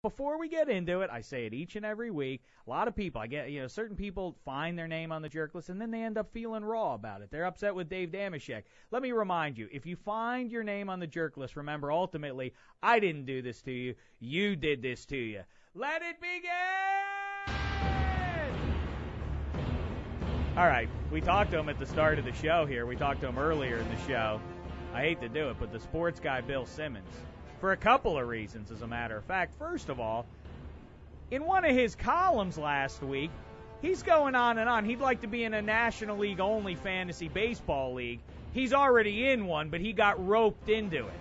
Before we get into it, I say it each and every week. A lot of people, I get, certain people find their name on the jerk list and then they end up feeling raw about it. They're upset with Dave Dameshek. Let me remind you, if you find your name on the jerk list, remember, ultimately, I didn't do this to you. You did this to you. Let it begin! All right, we talked to him at the start of the show here. We talked to him earlier in the show. I hate to do it, but the sports guy, Bill Simmons, for a couple of reasons, as a matter of fact. First of all, in one of his columns last week, he's going on and on. He'd like to be in a National League only fantasy baseball league. He's already in one, but he got roped into it.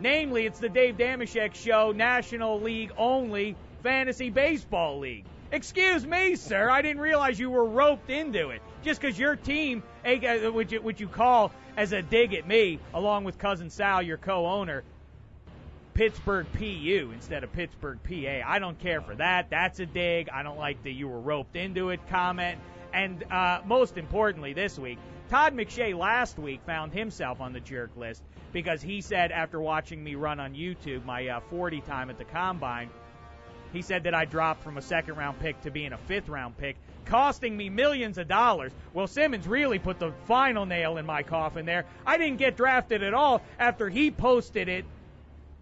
Namely, it's the Dave Dameshek Show National League only fantasy baseball league. Excuse me, sir, I didn't realize you were roped into it. Just because your team, which you call as a dig at me, along with Cousin Sal, your co-owner, Pittsburgh PU instead of Pittsburgh PA. I don't care for that. That's a dig. I don't like the you were roped into it comment. And most importantly this week, Todd McShay last week found himself on the jerk list because he said, after watching me run on YouTube my 40 time at the Combine, he said that I dropped from a second-round pick to being a fifth-round pick, costing me millions of dollars. Well, Simmons really put the final nail in my coffin there. I didn't get drafted at all after he posted it.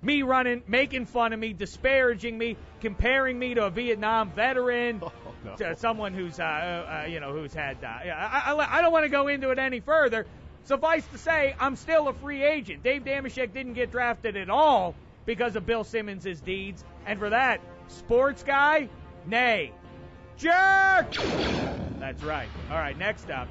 Me running, making fun of me, disparaging me, comparing me to a Vietnam veteran, to someone who's, who's had. I don't want to go into it any further. Suffice to say, I'm still a free agent. Dave Dameshek didn't get drafted at all because of Bill Simmons' deeds, and for that, sports guy, nay, jerk. That's right. All right, next up.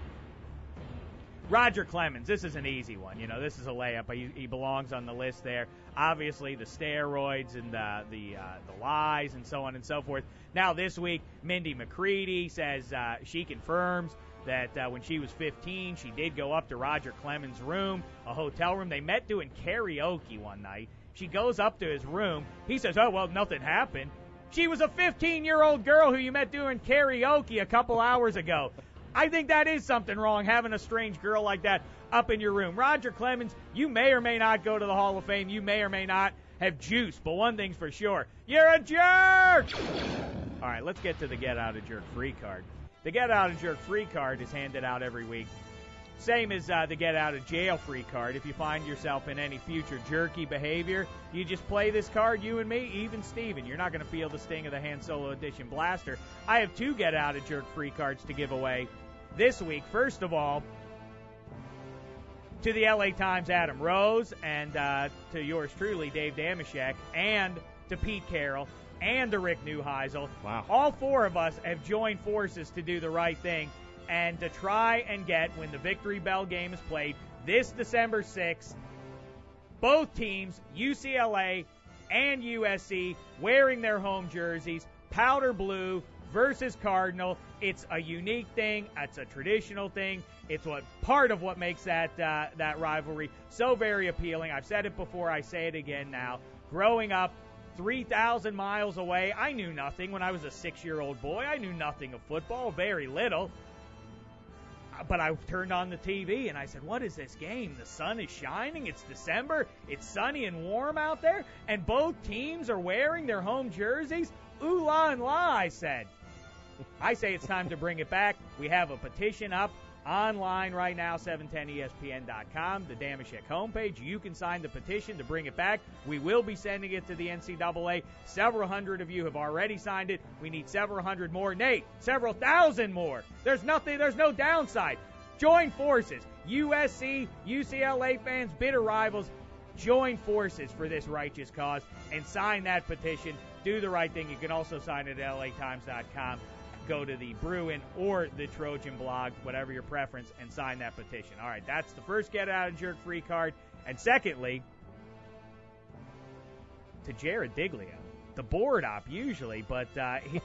Roger Clemens. This is an easy one. This is a layup. He belongs on the list there. Obviously, the steroids and the lies and so on and so forth. Now, this week, Mindy McCready says she confirms that when she was 15, she did go up to Roger Clemens' room, a hotel room. They met doing karaoke one night. She goes up to his room. He says, oh, well, nothing happened. She was a 15-year-old girl who you met doing karaoke a couple hours ago. I think that is something wrong, having a strange girl like that up in your room. Roger Clemens, you may or may not go to the Hall of Fame. You may or may not have juice, but one thing's for sure. You're a jerk! All right, let's get to the Get Out of Jerk free card. The Get Out of Jerk free card is handed out every week. Same as the Get Out of Jail free card. If you find yourself in any future jerky behavior, you just play this card, you and me, even Steven. You're not going to feel the sting of the Han Solo Edition blaster. I have two Get Out of Jerk free cards to give away this week. First of all, to the LA Times Adam Rose, and to yours truly, Dave Dameshek, and to Pete Carroll, and to Rick Newheisel. Wow. All four of us have joined forces to do the right thing and to try and get, when the Victory Bell game is played this December 6th, both teams, UCLA and USC, wearing their home jerseys, powder blue versus Cardinal. It's a unique thing. It's a traditional thing. It's part of what makes that rivalry so very appealing. I've said it before. I say it again now. Growing up 3,000 miles away, I knew nothing. When I was a 6-year-old boy, I knew nothing of football, very little. But I turned on the TV and I said, what is this game? The sun is shining. It's December. It's sunny and warm out there. And both teams are wearing their home jerseys. Ooh la and la, I said. I say it's time to bring it back. We have a petition up online right now, 710ESPN.com, the Dameshek homepage. You can sign the petition to bring it back. We will be sending it to the NCAA. Several hundred of you have already signed it. We need several hundred more. Nate, several thousand more. There's no downside. Join forces. USC, UCLA fans, bitter rivals, join forces for this righteous cause and sign that petition. Do the right thing. You can also sign it at LATimes.com. Go to the Bruin or the Trojan blog, whatever your preference, and sign that petition. All right, that's the first Get Out of Jerk free card. And secondly, to Jared Diglio, the board op usually, but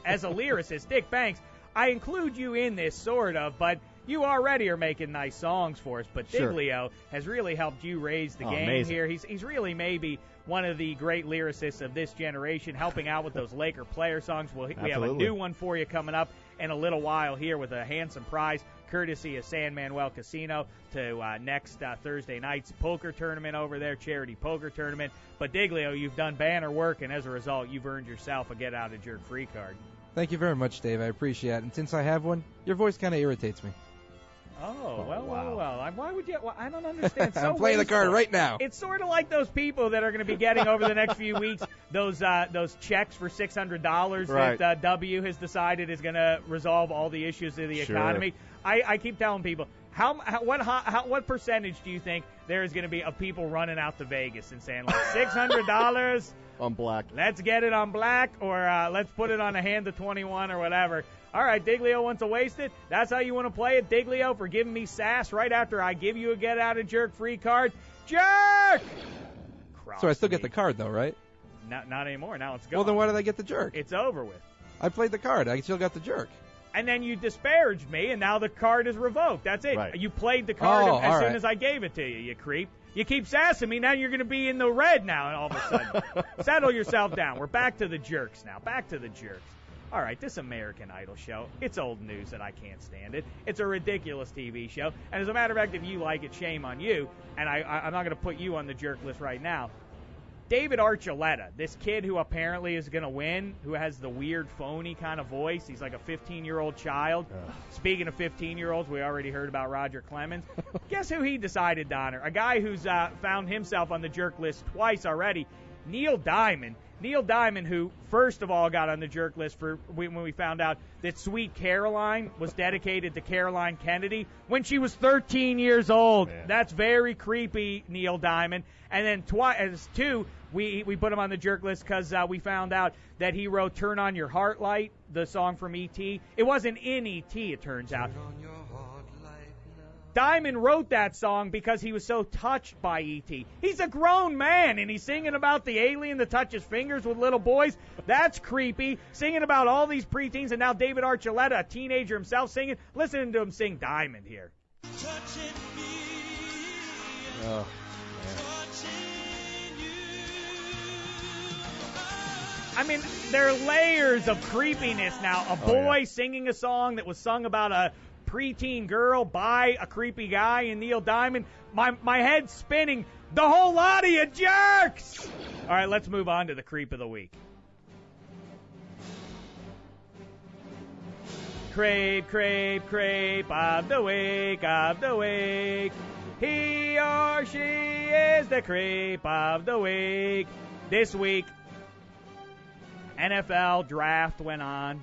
as a lyricist, Dick Banks, I include you in this sort of, but you already are making nice songs for us. But Sure. Diglio has really helped you raise the game amazing. here. He's really maybe one of the great lyricists of this generation, helping out with those Laker player songs. We have a Absolutely. new one for you coming up in a little while here with a handsome prize. courtesy of San Manuel Casino, to next Thursday night's poker tournament over there, charity poker tournament. But Diglio, you've done banner work, and as a result, you've earned yourself a get-out-of-jerk free card. Thank you very much, Dave. I appreciate it. And since I have one, your voice kind of irritates me. Well. Why would you? Well, I don't understand. So I'm playing the card right now. It's sort of like those people that are going to be getting over the next few weeks those checks for $600 right. that W has decided is going to resolve all the issues of the economy. I keep telling people, what percentage do you think there is going to be of people running out to Vegas and saying, like, $600 on black? Let's get it on black, or let's put it on a hand of 21 or whatever. All right, Diglio wants to waste it. That's how you want to play it, Diglio, for giving me sass right after I give you a get-out-of-jerk free card. Jerk! So I still get the card, though, right? Not anymore. Now it's gone. Well, then why did I get the jerk? It's over with. I played the card. I still got the jerk. And then you disparaged me, and now the card is revoked. That's it. Right. You played the card as soon right. as I gave it to you, you creep. You keep sassing me, now you're going to be in the red now all of a sudden. Settle yourself down. We're back to the jerks now. Back to the jerks. All right, this American Idol show, it's old news and I can't stand it. It's a ridiculous TV show. And as a matter of fact, if you like it, shame on you. And I'm not going to put you on the jerk list right now. David Archuleta, this kid who apparently is going to win, who has the weird phony kind of voice. He's like a 15-year-old child. Speaking of 15-year-olds, we already heard about Roger Clemens. Guess who he decided to honor? A guy who's found himself on the jerk list twice already, Neil Diamond. Neil Diamond, who first of all got on the jerk list for when we found out that Sweet Caroline was dedicated to Caroline Kennedy when she was 13 years old. Man. That's very creepy, Neil Diamond. And then two, we put him on the jerk list because we found out that he wrote Turn On Your Heart Light, the song from E.T. It wasn't in E.T., it turns out. Diamond wrote that song because he was so touched by E.T. He's a grown man, and he's singing about the alien that touches fingers with little boys. That's creepy. Singing about all these preteens, and now David Archuleta, a teenager himself, singing. Listening to him sing Diamond here. Oh, I mean, there are layers of creepiness now. A boy singing a song that was sung about a preteen girl by a creepy guy in Neil Diamond. My head's spinning. The whole lot of you jerks! All right, let's move on to the creep of the week. Creep, creep, creep of the week, of the week. He or she is the creep of the week. This week, NFL draft went on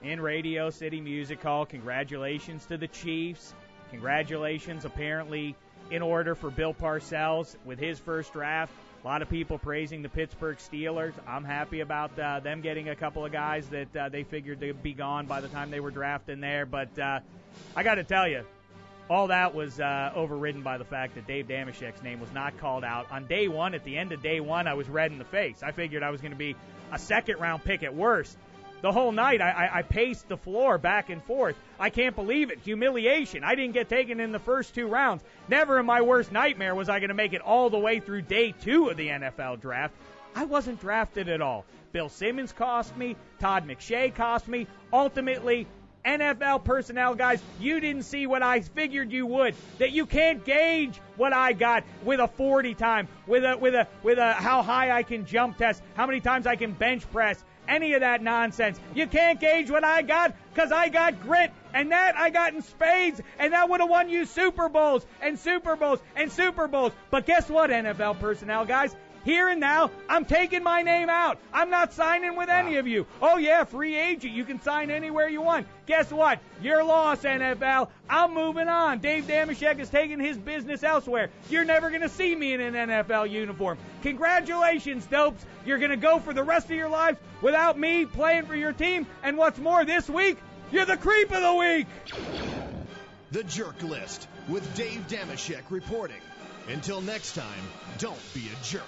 in Radio City Music Hall. Congratulations to the Chiefs. Congratulations, apparently, in order for Bill Parcells with his first draft. A lot of people praising the Pittsburgh Steelers. I'm happy about them getting a couple of guys that they figured to be gone by the time they were drafting there. But I got to tell you, all that was overridden by the fact that Dave Dameshek's name was not called out. On day one, at the end of day one, I was red in the face. I figured I was going to be a second-round pick at worst. The whole night, I paced the floor back and forth. I can't believe it. Humiliation. I didn't get taken in the first 2 rounds. Never in my worst nightmare was I going to make it all the way through day 2 of the NFL draft. I wasn't drafted at all. Bill Simmons cost me. Todd McShay cost me. Ultimately, NFL personnel guys, you didn't see what I figured you would. That you can't gauge what I got with a 40 time, with a how high I can jump test, how many times I can bench press. Any of that nonsense. You can't gauge what I got because I got grit, and that I got in spades, and that would have won you Super Bowls and Super Bowls and Super Bowls. But guess what, NFL personnel guys? Here and now, I'm taking my name out. I'm not signing with any of you. Oh, yeah, free agent. You can sign anywhere you want. Guess what? Your loss, NFL. I'm moving on. Dave Dameshek is taking his business elsewhere. You're never going to see me in an NFL uniform. Congratulations, dopes. You're going to go for the rest of your lives without me playing for your team. And what's more, this week, you're the creep of the week. The Jerk List with Dave Dameshek reporting. Until next time, don't be a jerk.